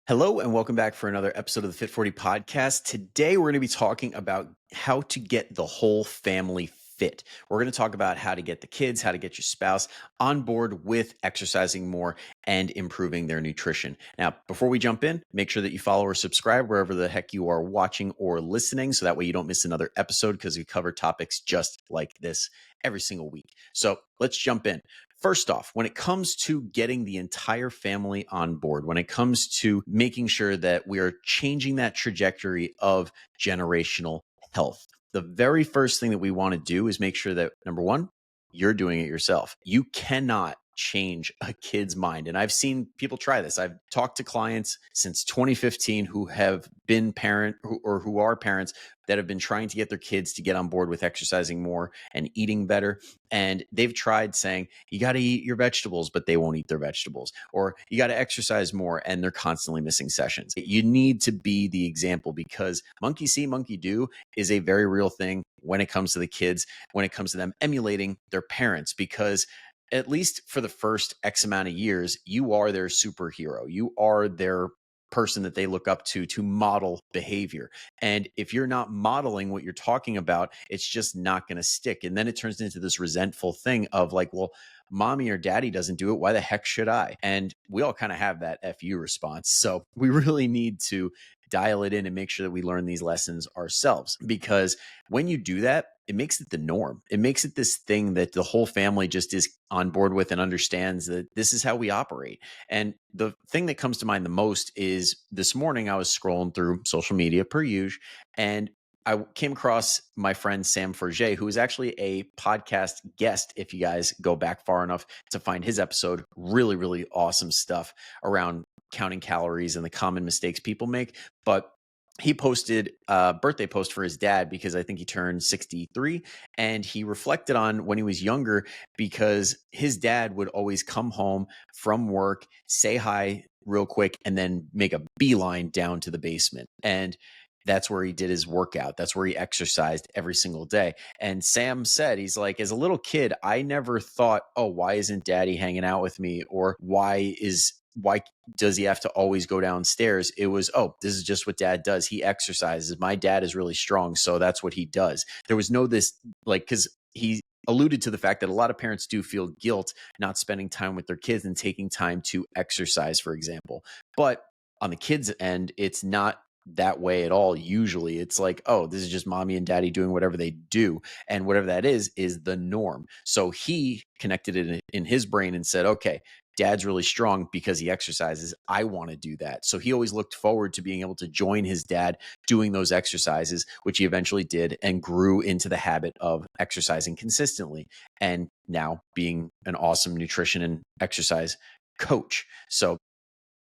Hello and welcome back for another episode of the Fit 40 podcast. Today we're going to be talking about how to get the whole family fit. We're going to talk about how to get the kids, how to get your spouse on board with exercising more and improving their nutrition. Now, before we jump in, make sure that you follow or subscribe wherever the heck you are watching or listening, so that way you don't miss another episode, because we cover topics just like this every single week. So let's jump in. First off, when it comes to getting the entire family on board, when it comes to making sure that we are changing that trajectory of generational health, the very first thing that we want to do is make sure that, number one, you're doing it yourself. You cannot change a kid's mind. And I've seen people try this. I've talked to clients since 2015 who have been or who are parents that have been trying to get their kids to get on board with exercising more and eating better. And they've tried saying, you got to eat your vegetables, but they won't eat their vegetables. Or you got to exercise more, and they're constantly missing sessions. You need to be the example, because monkey see, monkey do is a very real thing when it comes to the kids, when it comes to them emulating their parents, because at least for the first X amount of years, you are their superhero. You are their person that they look up to model behavior. And if you're not modeling what you're talking about, it's just not going to stick. And then it turns into this resentful thing of like, well, mommy or daddy doesn't do it, why the heck should I? And we all kind of have that FU response. So we really need to dial it in and make sure that we learn these lessons ourselves, because when you do that, it makes it the norm. It makes it this thing that the whole family just is on board with and understands that this is how we operate. And the thing that comes to mind the most is this morning I was scrolling through social media per usual, and I came across my friend Sam Forget, who is actually a podcast guest. If you guys go back far enough to find his episode, really, really awesome stuff around counting calories and the common mistakes people make. But he posted a birthday post for his dad, because I think he turned 63, and he reflected on when he was younger, because his dad would always come home from work, say hi real quick, and then make a beeline down to the basement. And that's where he did his workout. That's where he exercised every single day. And Sam said, he's like, as a little kid, I never thought, oh, why isn't daddy hanging out with me? Or why does he have to always go downstairs? It was, oh, this is just what dad does. He exercises. My dad is really strong, so that's what he does. There was no this, like, because he alluded to the fact that a lot of parents do feel guilt not spending time with their kids and taking time to exercise, for example. But on the kids' end, it's not that way at all. Usually it's like, oh, this is just mommy and daddy doing whatever they do, and whatever that is the norm. So he connected it in his brain and said, okay, dad's really strong because he exercises, I want to do that. So he always looked forward to being able to join his dad doing those exercises, which he eventually did, and grew into the habit of exercising consistently, and now being an awesome nutrition and exercise coach. So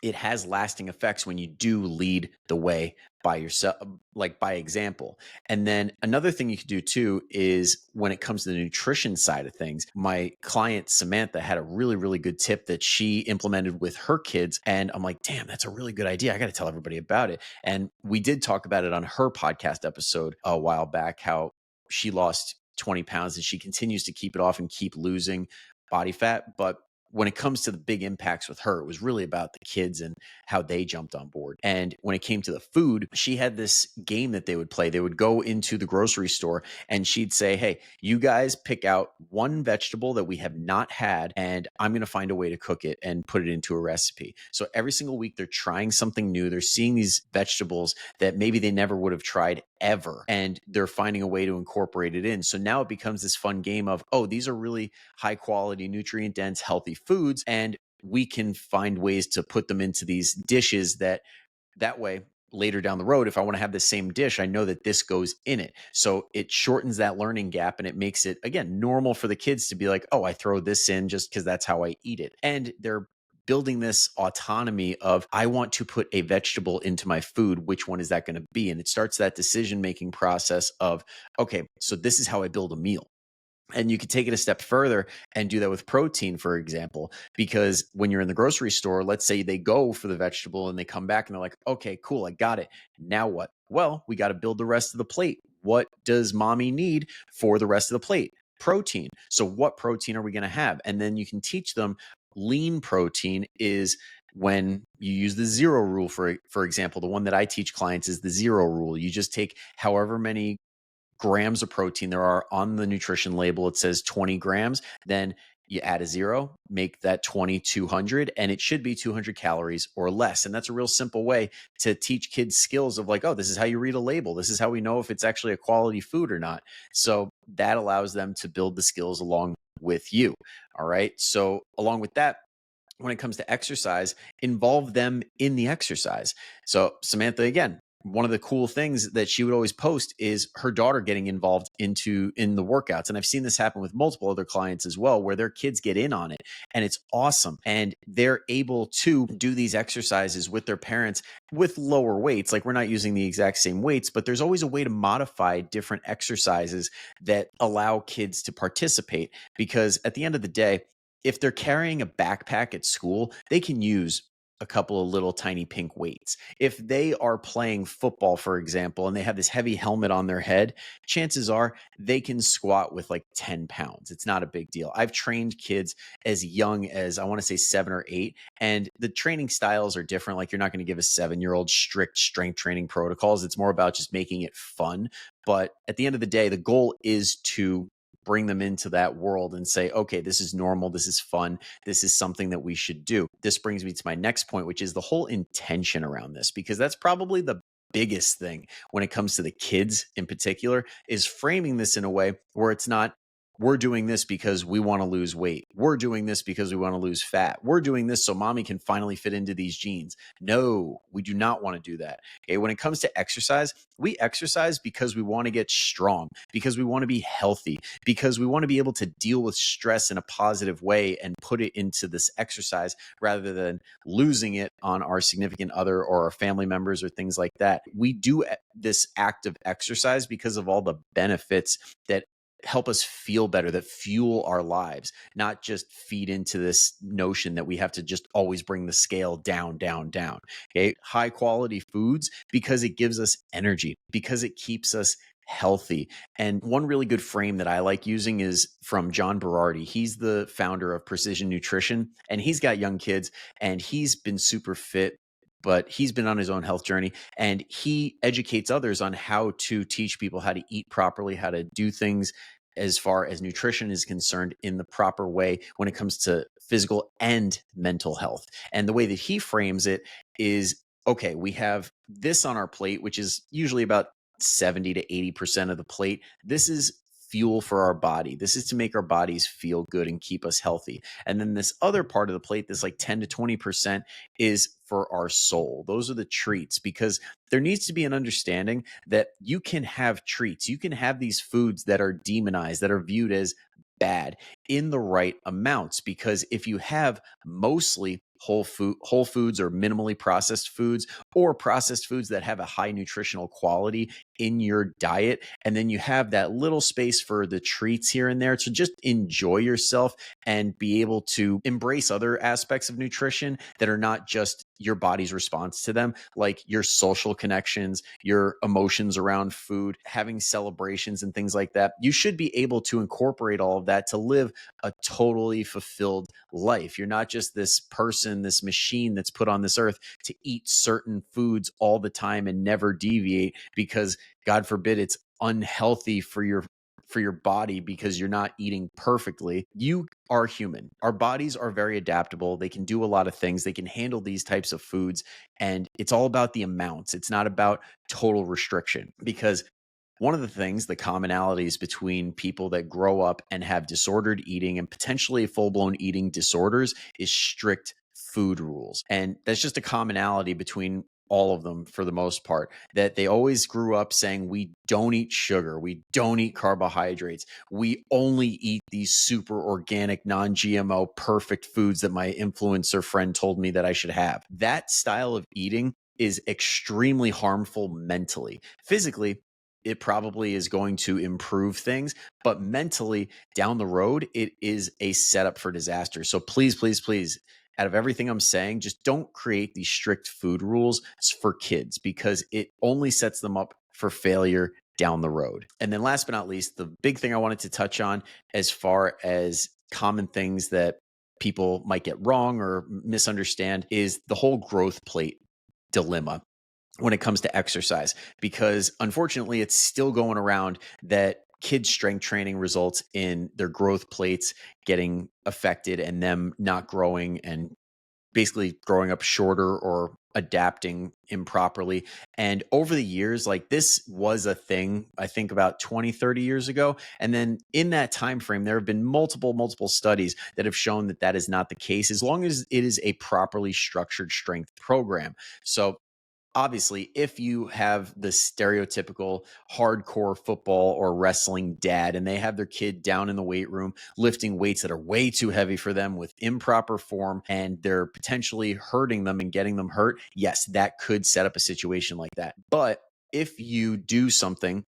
it has lasting effects when you do lead the way by yourself, like by example. And then another thing you could do too is when it comes to the nutrition side of things, my client Samantha had a really, really good tip that she implemented with her kids. And I'm like, damn, that's a really good idea. I got to tell everybody about it. And we did talk about it on her podcast episode a while back, how she lost 20 pounds and she continues to keep it off and keep losing body fat. But when it comes to the big impacts with her, it was really about the kids and how they jumped on board. And when it came to the food, she had this game that they would play. They would go into the grocery store and she'd say, hey, you guys pick out one vegetable that we have not had, and I'm going to find a way to cook it and put it into a recipe. So every single week they're trying something new. They're seeing these vegetables that maybe they never would have tried ever, and they're finding a way to incorporate it in. So now it becomes this fun game of, oh, these are really high quality, nutrient dense, healthy foods, and we can find ways to put them into these dishes that way later down the road, if I want to have the same dish, I know that this goes in it. So it shortens that learning gap, and it makes it, again, normal for the kids to be like, oh, I throw this in just because that's how I eat it. And they're building this autonomy of, I want to put a vegetable into my food. Which one is that going to be? And it starts that decision-making process of, okay, so this is how I build a meal. And you could take it a step further and do that with protein, for example, because when you're in the grocery store, let's say they go for the vegetable and they come back and they're like, okay, cool, I got it. Now what? Well, we got to build the rest of the plate. What does mommy need for the rest of the plate? Protein. So what protein are we going to have? And then you can teach them lean protein is when you use the zero rule, for example, the one that I teach clients is the zero rule. You just take however many grams of protein there are on the nutrition label. It says 20 grams. Then you add a zero, make that 20 200, and it should be 200 calories or less. And that's a real simple way to teach kids skills of like, oh, this is how you read a label. This is how we know if it's actually a quality food or not. So that allows them to build the skills along with you. All right. So along with that, when it comes to exercise, involve them in the exercise. So Samantha, again, one of the cool things that she would always post is her daughter getting involved in the workouts. And I've seen this happen with multiple other clients as well, where their kids get in on it and it's awesome. And they're able to do these exercises with their parents with lower weights. Like we're not using the exact same weights, but there's always a way to modify different exercises that allow kids to participate. Because at the end of the day, if they're carrying a backpack at school, they can use a couple of little tiny pink weights. If they are playing football, for example, and they have this heavy helmet on their head, chances are they can squat with like 10 pounds. It's not a big deal. I've trained kids as young as I want to say 7 or 8, and the training styles are different. Like you're not going to give a 7-year-old strict strength training protocols. It's more about just making it fun. But at the end of the day, the goal is to bring them into that world and say, okay, this is normal. This is fun. This is something that we should do. This brings me to my next point, which is the whole intention around this, because that's probably the biggest thing when it comes to the kids in particular, is framing this in a way where it's not, we're doing this because we want to lose weight. We're doing this because we want to lose fat. We're doing this so mommy can finally fit into these jeans. No, we do not want to do that. Okay. When it comes to exercise, we exercise because we want to get strong, because we want to be healthy, because we want to be able to deal with stress in a positive way and put it into this exercise rather than losing it on our significant other or our family members or things like that. We do this act of exercise because of all the benefits that help us feel better, that fuel our lives, not just feed into this notion that we have to just always bring the scale down, down, down. Okay. High quality foods because it gives us energy, because it keeps us healthy. And one really good frame that I like using is from John Berardi. He's the founder of Precision Nutrition, and he's got young kids and he's been super fit, but he's been on his own health journey, and he educates others on how to teach people how to eat properly, how to do things as far as nutrition is concerned in the proper way when it comes to physical and mental health. And the way that he frames it is, okay, we have this on our plate, which is usually about 70 to 80% of the plate. This is fuel for our body. This is to make our bodies feel good and keep us healthy. And then this other part of the plate, this like 10 to 20%, is for our soul. Those are the treats, because there needs to be an understanding that you can have treats. You can have these foods that are demonized, that are viewed as bad, in the right amounts. Because if you have mostly whole foods or minimally processed foods, or processed foods that have a high nutritional quality in your diet, and then you have that little space for the treats here and there to just enjoy yourself and be able to embrace other aspects of nutrition that are not just your body's response to them, like your social connections, your emotions around food, having celebrations and things like that. You should be able to incorporate all of that to live a totally fulfilled life. You're not just this person, this machine that's put on this earth to eat certain foods all the time and never deviate, because God forbid it's unhealthy for your body because you're not eating perfectly. You are human. Our bodies are very adaptable. They can do a lot of things. They can handle these types of foods. And it's all about the amounts. It's not about total restriction, because one of the things, the commonalities between people that grow up and have disordered eating and potentially full-blown eating disorders is strict food rules. And that's just a commonality between all of them for the most part, that they always grew up saying, we don't eat sugar, we don't eat carbohydrates, we only eat these super organic, non-GMO, perfect foods that my influencer friend told me that I should have. That style of eating is extremely harmful mentally. Physically, it probably is going to improve things, but mentally down the road, it is a setup for disaster. So please, please, please, out of everything I'm saying, just don't create these strict food rules for kids, because it only sets them up for failure down the road. And then last but not least, the big thing I wanted to touch on as far as common things that people might get wrong or misunderstand is the whole growth plate dilemma when it comes to exercise, because unfortunately it's still going around that kids strength training results in their growth plates getting affected and them not growing and basically growing up shorter or adapting improperly. And over the years, like this was a thing, I think about 20, 30 years ago. And then in that time frame, there have been multiple studies that have shown that that is not the case as long as it is a properly structured strength program. So obviously, if you have the stereotypical hardcore football or wrestling dad and they have their kid down in the weight room lifting weights that are way too heavy for them with improper form and they're potentially hurting them and getting them hurt, yes, that could set up a situation like that. But if you do something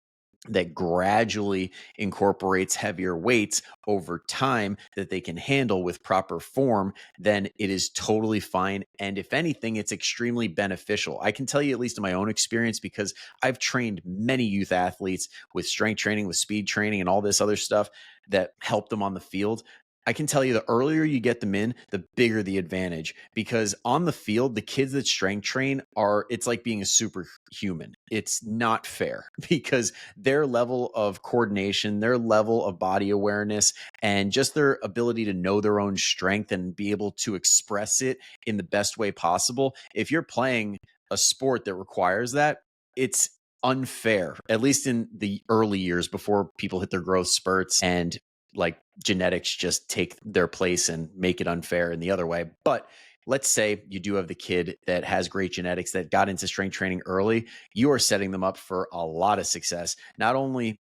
that gradually incorporates heavier weights over time that they can handle with proper form, then it is totally fine. And if anything, it's extremely beneficial. I can tell you, at least in my own experience, because I've trained many youth athletes with strength training, with speed training, and all this other stuff that help them on the field. I can tell you the earlier you get them in, the bigger the advantage, because on the field, the kids that strength train it's like being a superhuman. It's not fair because their level of coordination, their level of body awareness, and just their ability to know their own strength and be able to express it in the best way possible. If you're playing a sport that requires that, it's unfair, at least in the early years before people hit their growth spurts and like genetics just take their place and make it unfair in the other way. But let's say you do have the kid that has great genetics that got into strength training early. You are setting them up for a lot of success, not only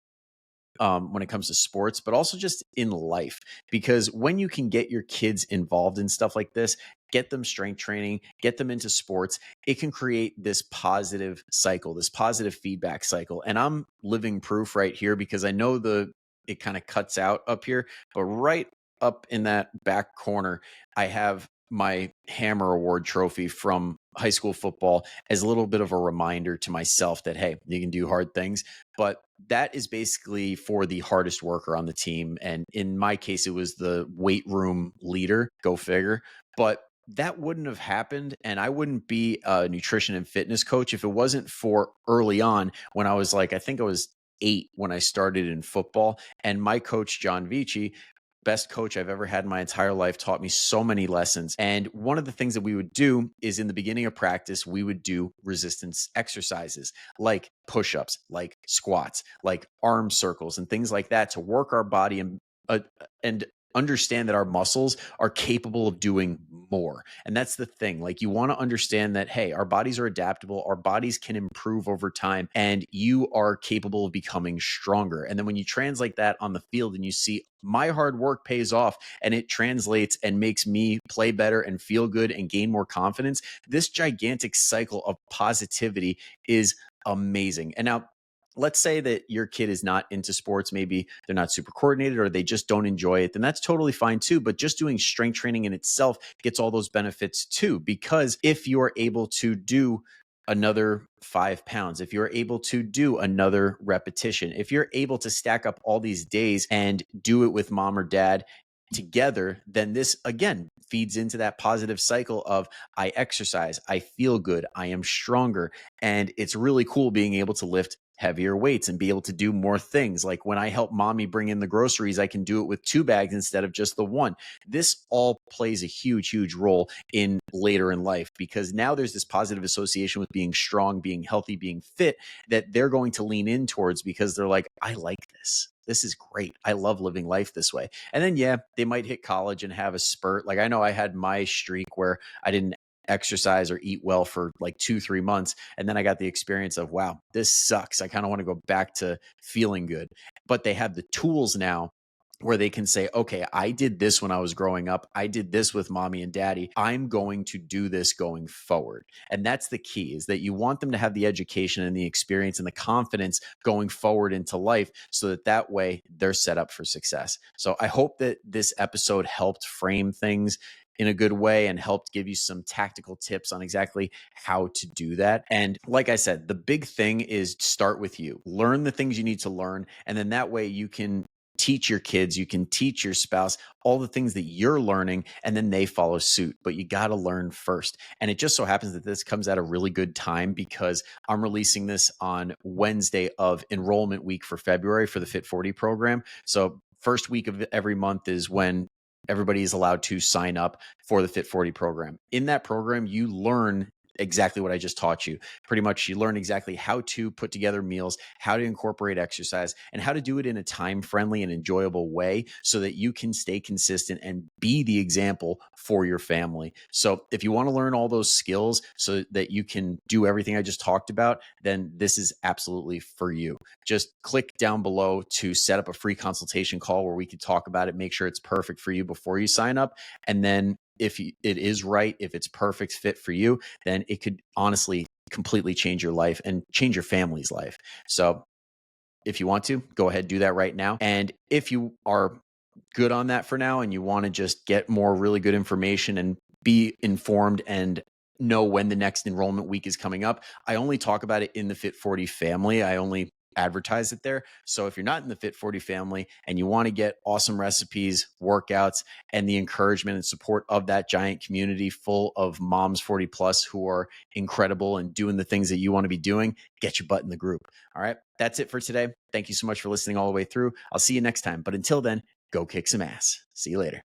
when it comes to sports, but also just in life. Because when you can get your kids involved in stuff like this, get them strength training, get them into sports, it can create this positive cycle, this positive feedback cycle. And I'm living proof right here because I know it kind of cuts out up here, but right up in that back corner, I have my Hammer Award trophy from high school football as a little bit of a reminder to myself that, hey, you can do hard things. But that is basically for the hardest worker on the team. And in my case, it was the weight room leader, go figure. But that wouldn't have happened. And I wouldn't be a nutrition and fitness coach if it wasn't for early on when I was like, I think I was 8 when I started in football. And my coach, John Vici, best coach I've ever had in my entire life, taught me so many lessons. And one of the things that we would do is in the beginning of practice, we would do resistance exercises like push-ups, like squats, like arm circles and things like that to work our body and understand that our muscles are capable of doing more. And that's the thing. Like you want to understand that, hey, our bodies are adaptable. Our bodies can improve over time and you are capable of becoming stronger. And then when you translate that on the field and you see my hard work pays off and it translates and makes me play better and feel good and gain more confidence, this gigantic cycle of positivity is amazing. And now let's say that your kid is not into sports, maybe they're not super coordinated or they just don't enjoy it, then that's totally fine too. But just doing strength training in itself gets all those benefits too, because if you're able to do another 5 pounds, if you're able to do another repetition, if you're able to stack up all these days and do it with mom or dad together, then this again feeds into that positive cycle of I exercise, I feel good, I am stronger. And it's really cool being able to lift heavier weights and be able to do more things. Like when I help mommy bring in the groceries, I can do it with 2 bags instead of just the one. This all plays a huge role in later in life because now there's this positive association with being strong, being healthy, being fit that they're going to lean in towards because they're like, I like this. This is great. I love living life this way. And then, yeah, they might hit college and have a spurt. Like I know I had my streak where I didn't exercise or eat well for like 2, 3 months. And then I got the experience of, wow, this sucks. I kind of want to go back to feeling good. But they have the tools now where they can say, okay, I did this when I was growing up. I did this with mommy and daddy. I'm going to do this going forward. And that's the key, is that you want them to have the education and the experience and the confidence going forward into life so that way they're set up for success. So I hope that this episode helped frame things in a good way and helped give you some tactical tips on exactly how to do that. And like I said, the big thing is start with you. Learn the things you need to learn. And then that way you can teach your kids, you can teach your spouse all the things that you're learning, and then they follow suit. But you got to learn first. And it just so happens that this comes at a really good time because I'm releasing this on Wednesday of enrollment week for February for the Fit 40 program. So first week of every month is when everybody is allowed to sign up for the Fit 40 program. In that program, you learn exactly what I just taught you. Pretty much, you learn exactly how to put together meals, how to incorporate exercise, and how to do it in a time-friendly and enjoyable way so that you can stay consistent and be the example for your family. So if you want to learn all those skills so that you can do everything I just talked about, then this is absolutely for you. Just click down below to set up a free consultation call where we can talk about it, make sure it's perfect for you before you sign up. And then if it is right, if it's perfect fit for you, then it could honestly completely change your life and change your family's life. So if you want to, go ahead, do that right now. And if you are good on that for now and you want to just get more really good information and be informed and know when the next enrollment week is coming up, I only talk about it in the Fit 40 family. I only advertise it there. So if you're not in the Fit 40 family and you want to get awesome recipes, workouts, and the encouragement and support of that giant community full of moms 40 plus who are incredible and doing the things that you want to be doing, get your butt in the group. All right. That's it for today. Thank you so much for listening all the way through. I'll see you next time. But until then, go kick some ass. See you later.